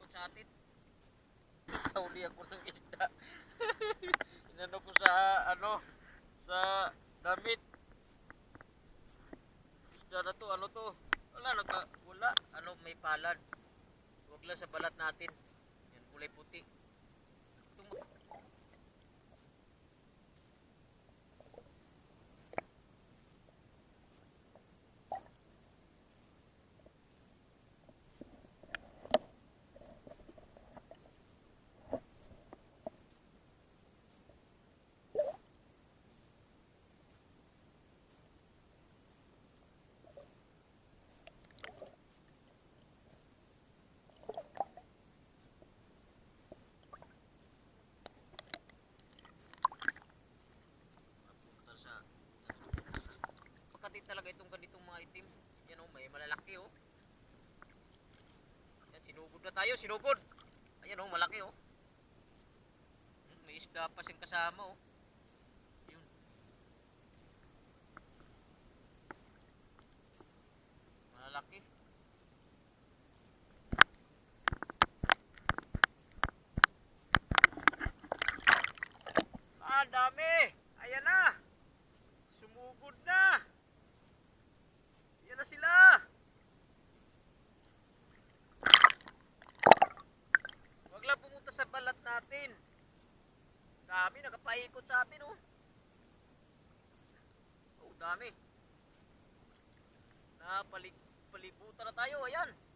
nakapaikot sa atin. Huli ako ng isda. Inano ko sa sa damit. Isda na to, ano to? Wala, may palad. Huwag lang sa balat natin. Yan, kulay puti. Pagkatin talaga itong ganitong mga itim. Yan may malalaki Yan, sinugod na tayo, sinugod. Ayan malaki May isda pa siyang kasama Yun. Malalaki. Dami. Ayan na. Sumugod na. Ayan na sila. Wag lang pumunta sa balat natin. Dami, nakapaikot sa atin dami. Palibutan na tayo, ayan.